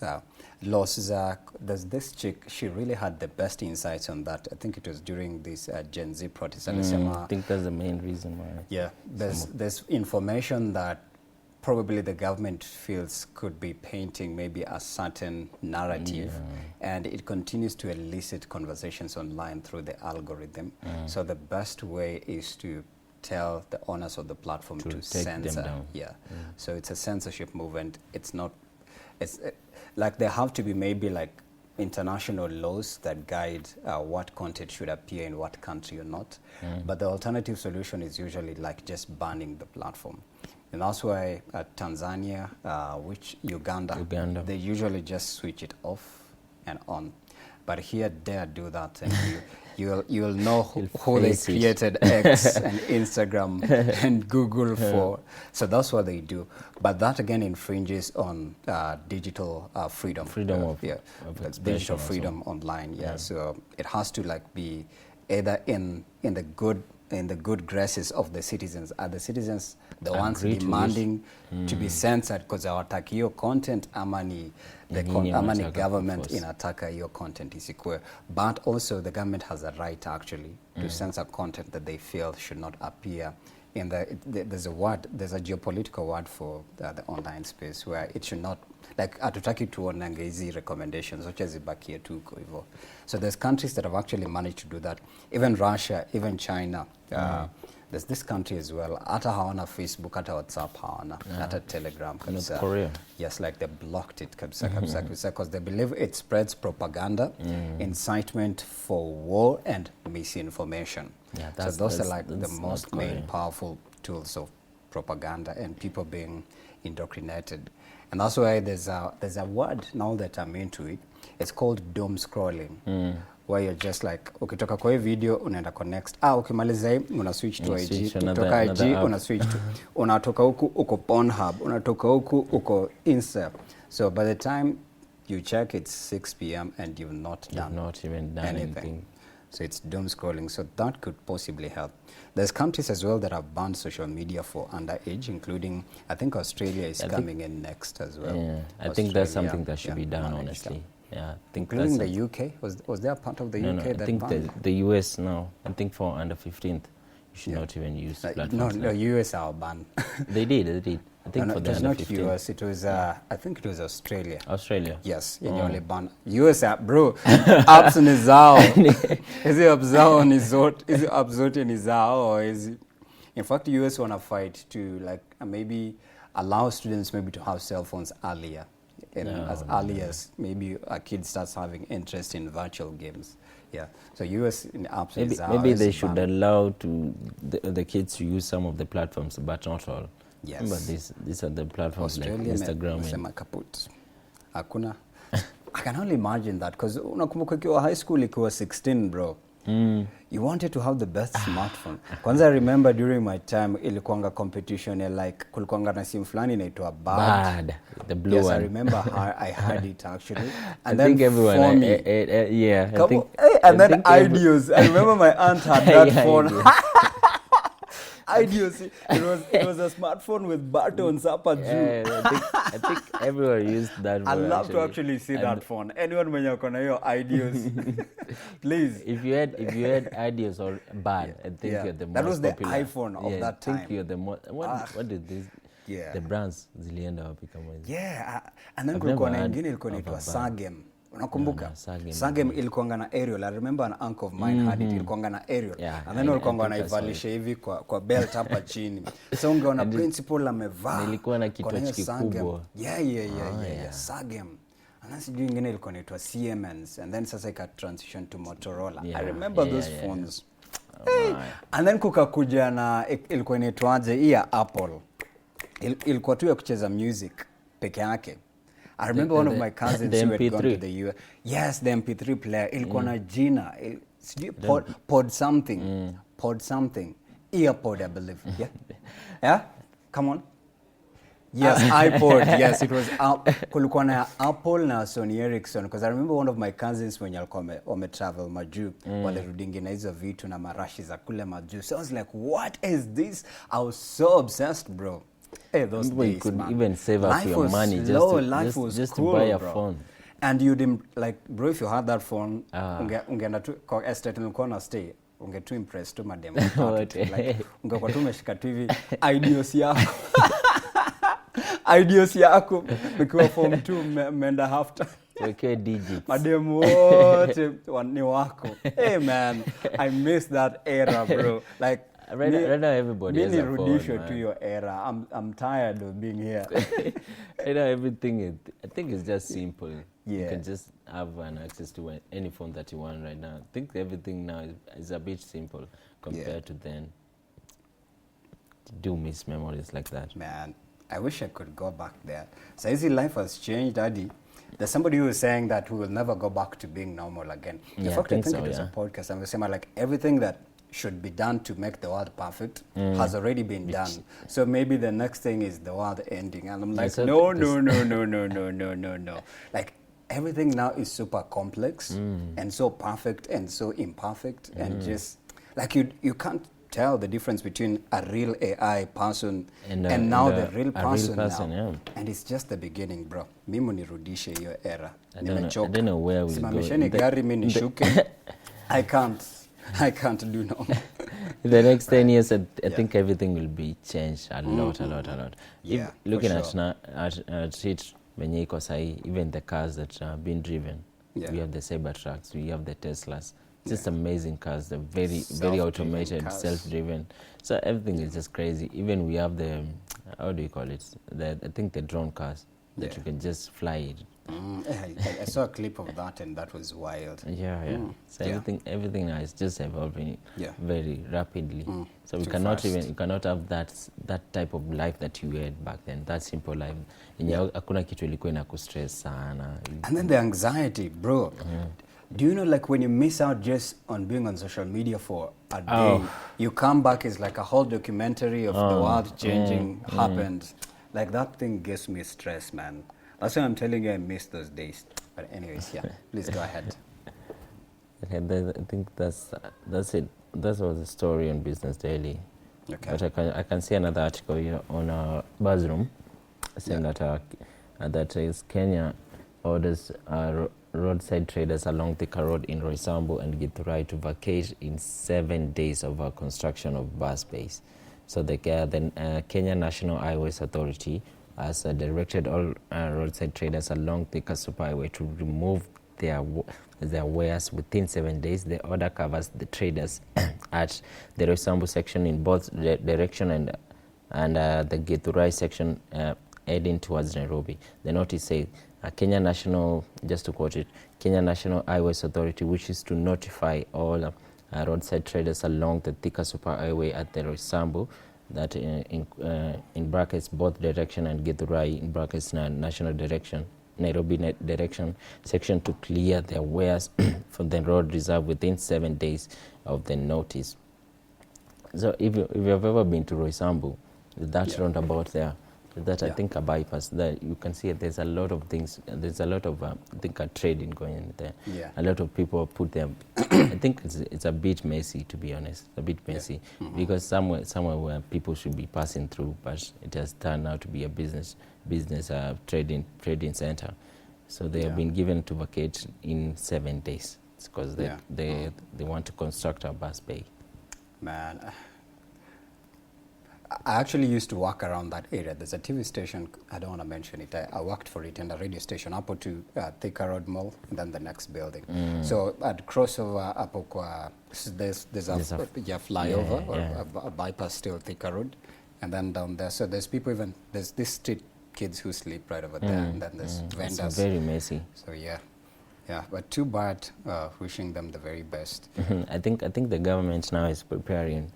There's this chick, she really had the best insights on that. I think it was during this Gen Z protest. I think that's the main reason why. Yeah, there's information that probably the government feels could be painting maybe a certain narrative, and it continues to elicit conversations online through the algorithm. So the best way is to tell the owners of the platform to censor them down. So it's a censorship movement. It's like there have to be maybe like international laws that guide what content should appear in what country or not. But the alternative solution is usually like just banning the platform. And that's why Tanzania, Uganda, they usually just switch it off and on. But here, dare do that, and you'll know who they created X and Instagram and Google for. So that's what they do. But that again infringes on digital freedom. Of digital freedom online. So it has to like be either in the good graces of the citizens. Are the citizens the ones demanding to be censored because hawataki hiyo content, ama ni government inataka hiyo content isikue? But also the government has a right actually to censor content that they feel should not appear in there's a geopolitical word for the online space where it should not, like hatutaki tuonange hizi recommendations zote zibakie tu huko hivyo. So there's countries that have actually managed to do that. Even Russia, even China. There's this country as well. Hata hawana Facebook, hata WhatsApp hawana, hata Telegram. North Korea. Yes, like they blocked it because they believe it spreads propaganda, incitement for war, and misinformation. So those are like the most main powerful tools of propaganda and people being indoctrinated. And that's why there's a word now that I'm into it. It's called doom scrolling. Where you're just like, ukitoka kwa hii video unaenda kwa next. Ukimaliza hii una switch to IG, kutoka IG una switch to unatoka huku uko Pornhub, unatoka huku uko Insta. So by the time you check, it's 6 p.m. and you've not even done anything. So it's doom scrolling. So that could possibly help. There's countries as well that have banned social media for underage, including, I think Australia is coming in next as well. I think that's something that should be done, honestly. I think including the UK. Was there a part of the UK that I think the US now. I think for under 15th, you should not even use platforms. No, US are banned. They did. I think for the under 15th. It was not US. It was I think it was Australia. Australia. Yes, only banned. US bro. Apps ni zao. Is it app zao ni zote? Is it app zote ni zao, or is it? In fact, US wanna fight to like maybe allow students maybe to have cell phones earlier. As early as maybe a kid starts having interest in virtual games. So US in apps maybe they should allow the kids to use some of the platforms, but not all. Yes. Remember these are the platforms Australia, like Instagram. Kaput. Hakuna. I can only imagine that because unakumbuka ukiwa high school ikiwa 16 bro. You wanted to have the best smartphone. Kwanza I remember during my time ilikuanga competition like kulikuanga na simu fulani inaitwa Bad. The blue one. Yes, I remember I had it actually. And I think everyone and then Ideos. I remember my aunt had that phone. Ideos. It was a smartphone with buttons up at you. I think everyone used that phone. I'd love to actually see that phone. Anyone mwenye uko na hiyo Ideos, please. If you had Ideos or Bad, I think you're the most That was popular. The iPhone of that time. I think you're the most. What did this? The brands zilienda wapi kama hizo? And then kulikuwa na nyingine ilikuwa inaitwa Sagem. Unakumbuka? Sagem ilikuanga na aerial. I remember an uncle of mine had it. Ilikuanga na aerial. And then walikuanga wanaivalisha hivi kwa belt hapa chini. So ungeona principal amevaa. Nilikuwa na kitochi kikubwa. Yeah. Sagem. And then sijui ingine ilikuwa inaitwa Siemens. And then sasa ika transition to Motorola. I remember those phones. Hey. And then kukakuja na ilikuwa inaitwaje hii ya Apple. Ilikuwa tu ya kucheza music peke yake. I remember one of my cousins who had gone to the US. Yes, the MP3 player. Ilikuwa na jina. Pod something. Pod something. Earpod, I believe. Yeah? Come on. Yes, iPod. Yes, it was kulikuwa na Apple na Sony Ericsson, because I remember one of my cousins when walikuwa wametravel majuu walirudingi na hizo vitu na marashi za kule majuu. So I was like, what is this? I was so obsessed, bro. Hey, those days, you could man. even save up your money just to buy a phone. And you didn't, like, bro, if you had that phone, ungeenda tu kwa estate nilikuwa na stay, unge tu impress tu madem. Like, ungekuwa tu umeshika tu hivi ideas yako nikiwa form 2 menda half time. Okay, digits. Madem wote ni wako. Hey man, I miss that era, bro. Like, right now everybody has a phone. Nirudishwe to your era. I'm tired of being here. Right now everything I think it's just simple. Yeah. You can just have an access to any phone that you want right now. I think everything now is a bit simple compared to then. Do miss memories like that. Man, I wish I could go back there. So easy, life has changed, Daddy. There's somebody who is saying that we will never go back to being normal again. In fact, I think it was a podcast, and we're saying like everything that should be done to make the world perfect has already been done. So maybe the next thing is the world ending. And I'm like, no. Like, everything now is super complex and so perfect and so imperfect and just, like, you can't tell the difference between a real AI person and now the real person now. Yeah. And it's just the beginning, bro. Mimi nirudishe hiyo era. I don't know where we'll go. Simamisheni gari mimi nishuke. I can't do no. In the next 10 years, I think everything will be changed a lot. Yeah, looking at it, venye iko sahi, even the cars that are being driven, we have the Cybertrucks, we have the Teslas. Just amazing cars. They're very automated, cars. Self-driven. So everything is just crazy. Even we have the, how do you call it? I think the drone cars that you can just fly it. I saw a clip of that and that was wild. So everything now is just evolving very rapidly. So you cannot have that type of life that you had back then. That simple life. Hakuna kitu ilikuwa inakustress sana. And then the anxiety, bro. Do you know, like, when you miss out just on being on social media for a day, you come back, it's like a whole documentary of the world changing happened. Like, that thing gives me stress, man. That's why I'm telling you I miss those days. But anyways, please go ahead. Okay, I think that's it. That was the story on Business Daily. Okay. But I can see another article here on Buzzroom saying that is Kenya orders roadside traders along Thika Road in Roysambu and Githurai to vacate in 7 days of construction of bus bays. So the Kenya National Highways Authority has directed all roadside traders along Thika Superhighway to remove their wares within 7 days. The order covers the traders at the Roysambu section in both direction and the Githurai section heading towards Nairobi. The notice says, Kenya National, just to quote it, Kenya National Highways Authority wishes to notify all roadside traders along the Thika Superhighway at the Roysambu that in brackets both direction and Githurai in brackets national direction, Nairobi direction section to clear their wares from the road reserve within 7 days of the notice. So if you've ever been to Roysambu, that roundabout there, that I think a bypass there, you can see there's a lot of things. There's a lot of I think a trading going in there. A lot of people put them. I think it's a bit messy, to be honest. A bit messy because somewhere where people should be passing through, but it has turned out to be a business trading center. So they have been given to vacate in 7 days. It's because they want to construct a bus bay. Man. I actually used to work around that area. There's a TV station, I don't want to mention it. I worked for it, and a radio station up to Thika Road Mall, and then the next building. So at crossover up there's a flyover or a bypass still Thika Road, and then down there. So there's people even, there's these street kids who sleep right over there, and then there's vendors. It's very messy. So yeah, but too bad. Wishing them the very best. I think the government now is preparing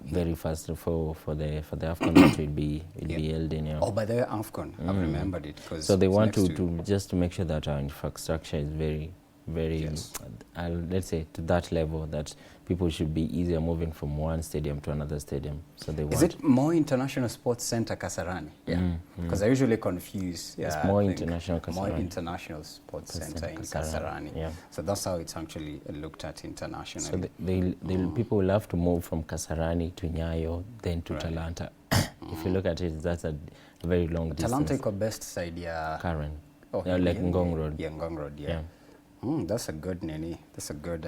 very fast for the AFCON that will be held in. Oh, by the way, AFCON, I've remembered it. So they want to just to make sure that our infrastructure is very, let's say, to that level that people should be easier moving from one stadium to another stadium. So they want. Is it Moi International Sports Center Kasarani? Yeah, because I usually confuse. It's Moi International Kasarani. Moi International Sports Center in Kasarani. Yeah. So that's how it's actually looked at internationally. So people will have to move from Kasarani to Nyayo, then to Talanta. If you look at it, that's a very long distance. Talanta is the best side, Karen. Like Ngong Road. Yeah, Ngong Road, yeah. That's a good nini. That's a good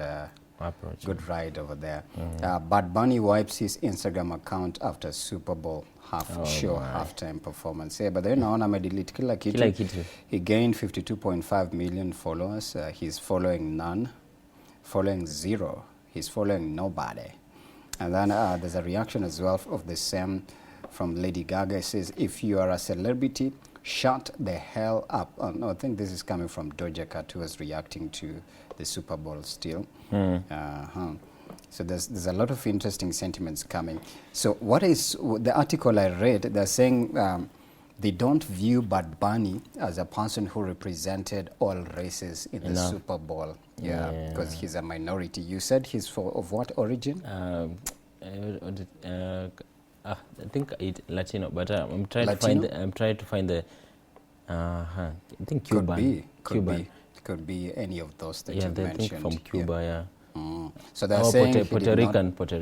approach. Good ride over there. Bad Bunny wipes his Instagram account after Super Bowl halftime performance. Yeah, but then naona amedelete kila kitu. He gained 52.5 million followers. He's following none, following zero. He's following nobody. And then there's a reaction as well of the same from Lady Gaga. It says, if you are a celebrity, shut the hell up. No, I think this is coming from Doja Cat, who was reacting to the Super Bowl still. So there's a lot of interesting sentiments coming. So what is the article I read? They're saying they don't view Bad Bunny as a person who represented all races in the Super Bowl. Because he's a minority. You said he's of what origin? I think Latino, but I'm trying to find the. I think Cuban. Could be any of those that you mentioned. I think from Cuba. So they're saying Puerto Rican. Puerto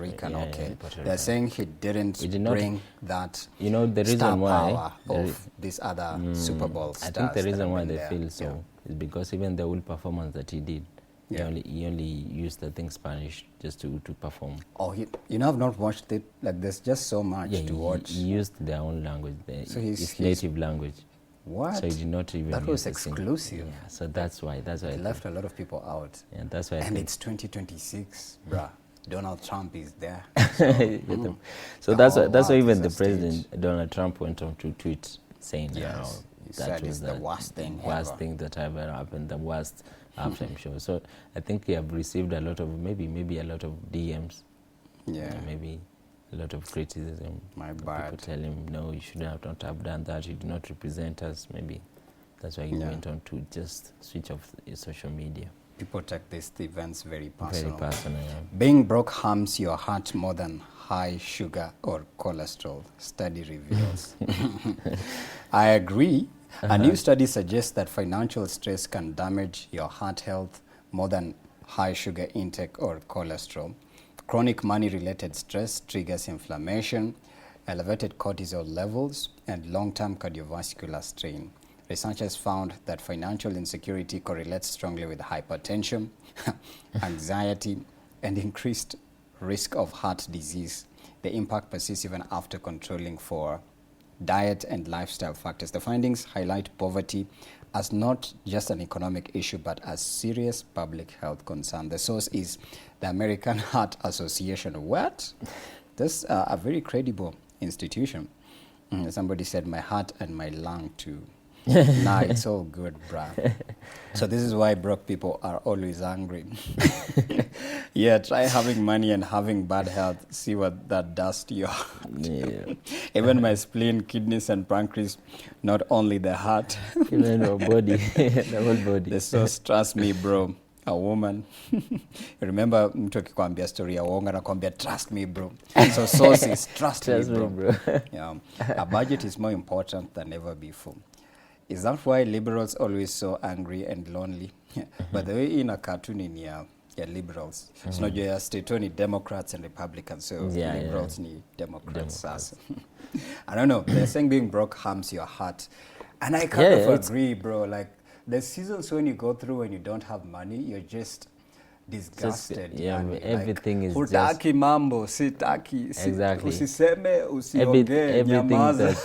Rican. Okay. They're saying he didn't bring that. The reason why power of this other Super Bowl stars. I think the reason why they feel so is because even the whole performance that he did. He only used the thing Spanish just to perform. Oh, I've not watched it. Like, there's just so much to watch. He used their own language, his native language. What? So he did not even. That was exclusive. Yeah, so that's why. It left a lot of people out. Yeah, that's why. And it's 2026, bruh. Donald Trump is there. So that's why even the president Donald Trump went on to tweet saying that was the worst thing that ever happened, the worst halftime show. So I think we have received a lot of maybe a lot of DMs. Yeah. Maybe a lot of criticism. My bad. People tell him, no, you should not have done that. You did not represent us. Maybe that's why he went on to just switch off social media. People take these events very personal. Very personal, yeah. Being broke harms your heart more than high sugar or cholesterol, study reveals. I agree. A new study suggests that financial stress can damage your heart health more than high sugar intake or cholesterol. Chronic money-related stress triggers inflammation, elevated cortisol levels, and long-term cardiovascular strain. Researchers found that financial insecurity correlates strongly with hypertension, anxiety, and increased risk of heart disease. The impact persists even after controlling for diet and lifestyle factors. The findings highlight poverty as not just an economic issue, but as serious public health concern. The source is the American Heart Association. What? That's a very credible institution. Somebody said my heart and my lung too. Nah, it's all good, bruh. So this is why broke people are always angry. Yeah, try having money and having bad health. See what that does to your heart. Yeah. Even my spleen, kidneys, and pancreas, not only the heart. Even your body, the whole body. The source, trust me, bro. A woman. Remember mtu akikwambia story ya uongo anakwambia trust me, bro. So source is trust me, bro. Yeah. A budget is more important than ever before. Is that why liberals always so angry and lonely? But the way in a cartoon in liberals. So not just state only Democrats and Republicans. So liberals need Democrats. I don't know. They're saying being broke harms your heart. And I kind of agree, bro. Like, there's seasons when you go through when you don't have money, you're just disgusted. Yeah, yani, everything is hutaki mambo, sitaki, Exactly. usiseme, usiongee, nyamaza.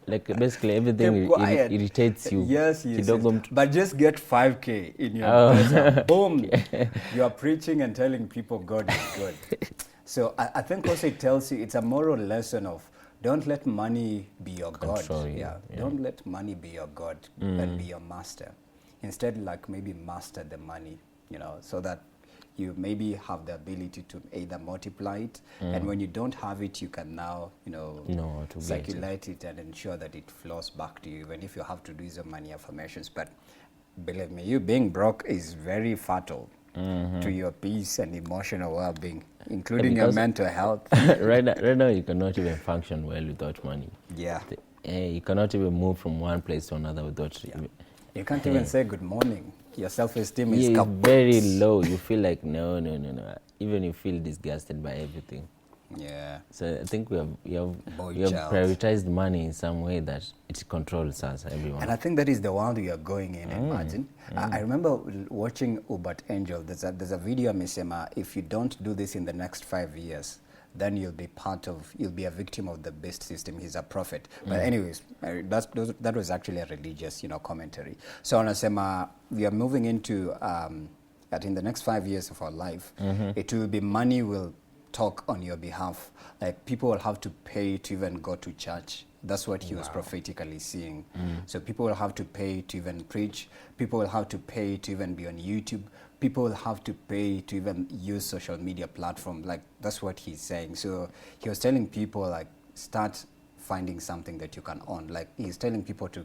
Like basically everything Keep quiet. irritates you. Yes, yes, Kidogo yes. But just get 5K in your pesa. Boom. You are preaching and telling people God is good. So I think also it tells you, it's a moral lesson of don't let money be your Control God. you. Yeah. Don't let money be your God, but be your master. Instead, like maybe master the money, you know, so that you maybe have the ability to either multiply it, and when you don't have it, you can now, you know, to circulate it and ensure that it flows back to you, even if you have to do some money affirmations. But believe me, you being broke is very fatal to your peace and emotional well-being, including your mental health. right now, you cannot even function well without money. Yeah. You cannot even move from one place to another without. Yeah. You can't even say good morning. Your self-esteem is very low. You feel like no. Even you feel disgusted by everything. Yeah. So I think we have prioritized money in some way that it controls us, everyone. And I think that is the world we are going in. Imagine. I remember watching Ubat Angel. There's a video amesema, if you don't do this in the next 5 years, then you'll be a victim of the beast system. He's a prophet. But anyways, that was actually a religious, you know, commentary. So anasema, we are moving into that in the next 5 years of our life, it will be money will talk on your behalf. Like people will have to pay to even go to church. That's what he was prophetically seeing. So people will have to pay to even preach. People will have to pay to even be on YouTube. People will have to pay to even use social media platform. Like that's what he's saying. So he was telling people like start finding something that you can own. Like he's telling people to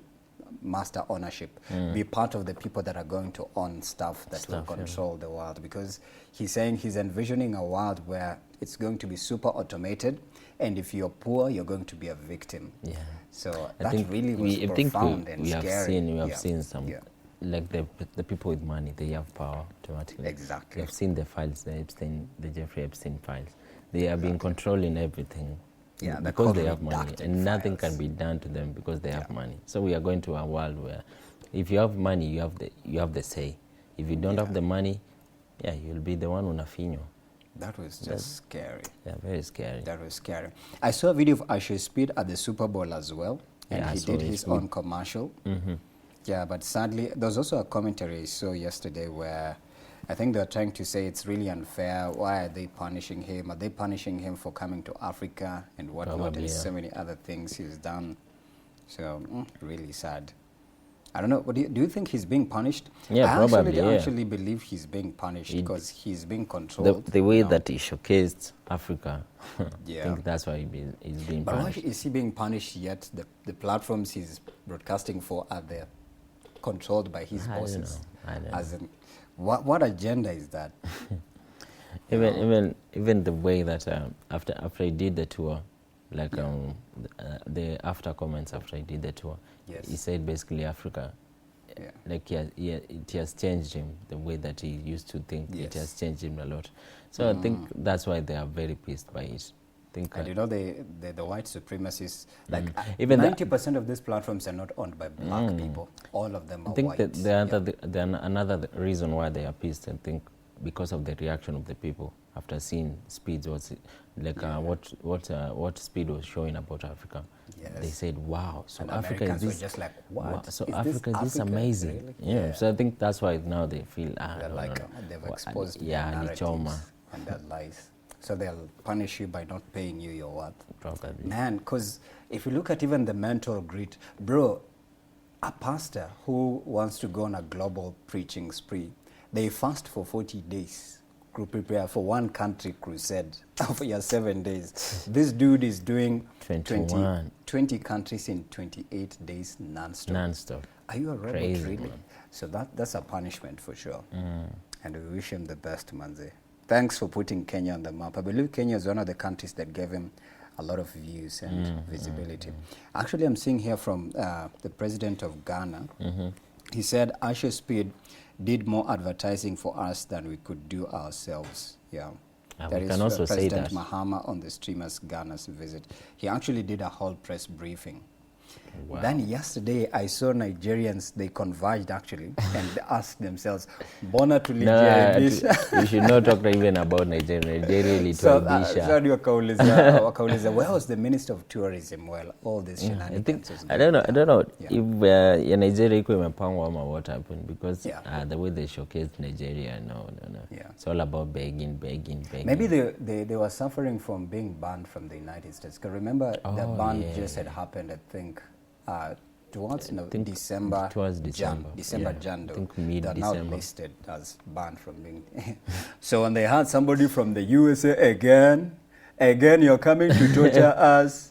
master ownership, be part of the people that are going to own stuff that will control the world, because he's saying he's envisioning a world where it's going to be super automated, and if you're poor, you're going to be a victim. Yeah. So that really was profound and scary. We have seen some, like the people with money, they have power automatically. Exactly. We have seen the files, the Jeffrey Epstein files. They have been controlling everything. Yeah, because they have money, and nothing can be done to them because they have money. So we are going to a world where, if you have money, you have the say. If you don't have the money, you'll be the one unafinyo. That was just scary. Yeah, very scary. That was scary. I saw a video of Ishowspeed at the Super Bowl as well, and he did his own commercial. Yeah, but sadly, there was also a commentary I saw yesterday where I think they're trying to say it's really unfair. Why are they punishing him? Are they punishing him for coming to Africa and whatnot, and so many other things he's done? So, really sad. I don't know. What do you think he's being punished? Yeah, probably. I actually believe he's being punished because he's being controlled. The way that he showcased Africa, I Yeah. think that's why he's being But why punished. is he being punished yet? The platforms he's broadcasting for are there, controlled by his bosses. I don't know. As in, what agenda is that? Even the way that after I did the tour, like the after comments after I did the tour, he said basically Africa, like it has changed him, the way that he used to think. It has changed him a lot. So I think that's why they are very pissed by it. And you know, the white supremacists, like even 90% of these platforms are not owned by black people. All of them are white. I think that another reason why they are pissed, I think, because of the reaction of the people after seeing Speed, what Speed was showing about Africa. They said, "Wow, so and Africa Americans is this." were just like, "What? Wow, so is Africa is this amazing." Really? Yeah. So I think that's why now they feel they've exposed their narratives and their lies. So they'll punish you by not paying you your worth. Probably. Man, because if you look at even the mental grit, bro, a pastor who wants to go on a global preaching spree, they fast for 40 days to prepare for one country crusade for your 7 days. This dude is doing 20 countries in 28 days non-stop. Non-stop. Are you a robot, Crazy, really? man. So that's a punishment for sure. And we wish him the best, Manze. Thanks for putting Kenya on the map. I believe Kenya is one of the countries that gave him a lot of views and visibility. Actually, I'm seeing here from the president of Ghana. He said, Ishowspeed did more advertising for us than we could do ourselves. Yeah. That we is can also say President that. Mahama on the streamer's Ghana's visit. He actually did a whole press briefing. Wow. Then yesterday I saw Nigerians, they converged actually and asked themselves, Bona to we should not talk even about Nigeria. Nigeria ilituaibisha. So wakauliza, where was the Minister of Tourism? Well, all this shenanigans. I don't know if Nigeria iko imepangwa ama what happened, because the way they showcased Nigeria, no. Yeah. It's all about begging. Maybe they were suffering from being banned from the United States. Because remember, the ban just had happened, I think, towards December. Towards December. Jan. I think mid-December. They're now listed as banned from being. So when they had somebody from the USA again, you're coming to torture us.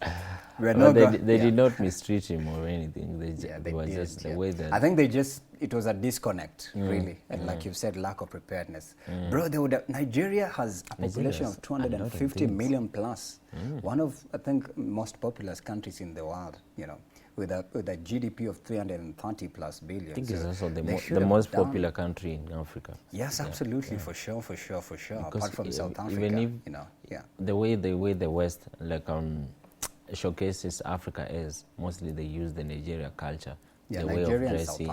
They did not mistreat him or anything. They were just the way that. I think it was a disconnect, really, and like you said, lack of preparedness. Bro, Nigeria has a population of 250 million plus. One of, I think, most populous countries in the world, with a GDP of 330 plus billion. I think it's also the most popular country in Africa. Yes, absolutely, for sure. Because apart from South Africa, even if, the way the West showcases Africa is, mostly they use the Nigeria culture. The way of dressing,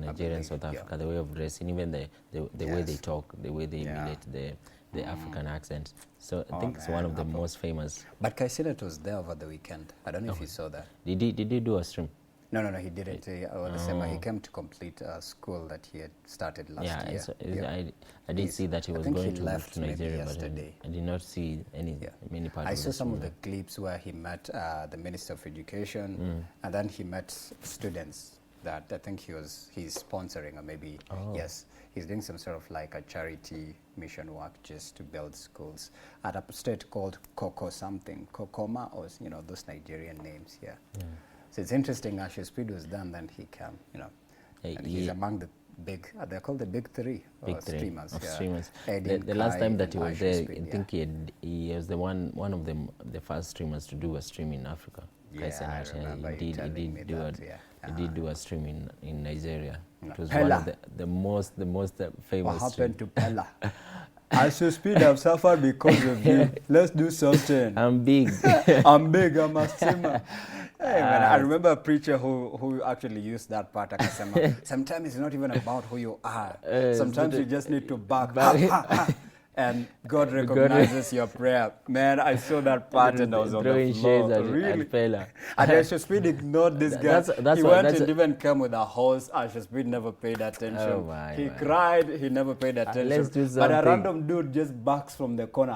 Nigeria and South Africa, the way of dressing, even the way they talk, the way they emulate the African accent. So I think it's one of the most famous. But Kaisinet was there over the weekend. I don't know if you saw that. Did he do a stream? No, he didn't. He came to complete a school that he had started last year. I did see that he was going to Nigeria, but yesterday. I did not see many parts. I saw some of the clips where he met the Minister of Education, and then he met students that I think he's sponsoring, or maybe he's doing some sort of like a charity mission work just to build schools at a state called Kokoma, or those Nigerian names. So it's interesting. Ishowspeed was done, then he came, and he's among the big. They're called the big three streamers. The last time that he was there, I think he was one of the first streamers to do a stream in Africa. I remember he did do a stream in Nigeria. It was Pella. one of the most famous. What happened to Pella? Ishowspeed have suffered because of you. Let's do something. I'm big. I'm a streamer. Hey, man, I remember a preacher who actually used that part. Sometimes it's not even about who you are. Sometimes you just need to back. And God recognizes your prayer. Man, I saw that part and I was on the floor. Really? And Ishowspeed ignored this guy. He went and even came with a horse. Ishowspeed never paid attention. He cried. He never paid attention. But a random dude just backs from the corner.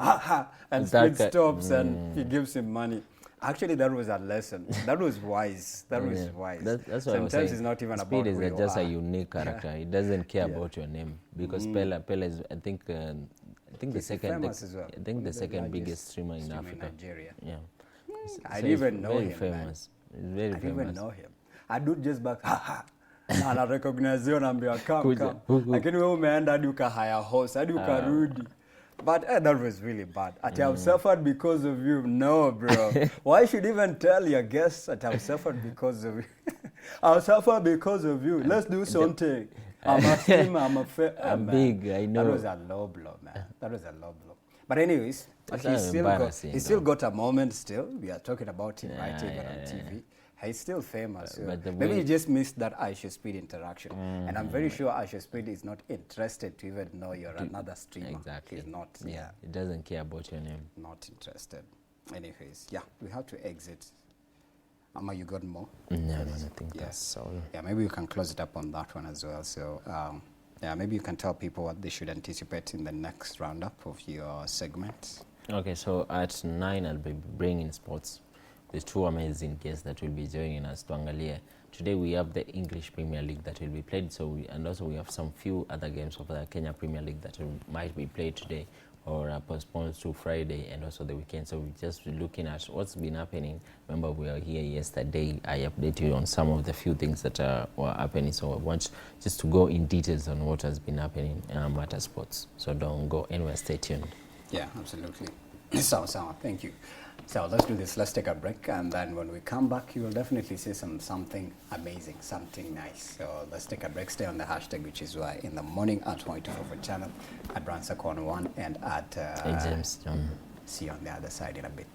And Speed stops and he gives him money. Actually, that was a lesson. That was wise. That's what sometimes it's not even Speed about who you just are. a unique character. He doesn't care about your name, because Pella is, I think the second. I think the second biggest streamer in Africa. In Nigeria. Yeah. I didn't even know him. Famous. He's very famous. I didn't even know him. I do just back. Na na recognize naambia come. Lakini wewe umeenda hadi ukahaya horse, hadi ukarudi. But that was really bad. I've suffered because of you. No, bro. Why should even tell your guests that I've suffered because of you? I'll suffer because of you. Let's do something. I'm a streamer. I'm big. I know. That was a low blow, man. But anyways, he still got a moment still. We are talking about him even on TV. He's still famous. Maybe he just missed that Ishowspeed interaction. And I'm very sure Ishowspeed is not interested to even know you're another streamer. Exactly. He's not. He doesn't care about your name. Not interested. Anyways, we have to exit. Amma, you got more? No, I think that's all. Yeah, maybe you can close it up on that one as well. So, maybe you can tell people what they should anticipate in the next roundup of your segment. Okay, so at 9 I'll be bringing sports. There's two amazing guests that will be joining us to Angalia. Today we have the English Premier League that will be played, and also we have some few other games of the Kenya Premier League that might be played today or postponed to Friday and also the weekend. So we're just looking at what's been happening. Remember, we were here yesterday. I updated you on some of the few things that were happening. So I want just to go in details on what has been happening in Matter Sports. So don't go anywhere. Stay tuned. Yeah, absolutely. So, thank you. So let's do this. Let's take a break, and then when we come back, you will definitely see something amazing, something nice. So let's take a break. Stay on the hashtag, which is why in the morning at Y254 channel, at Bransakon 1, and at James John. See you on the other side in a bit.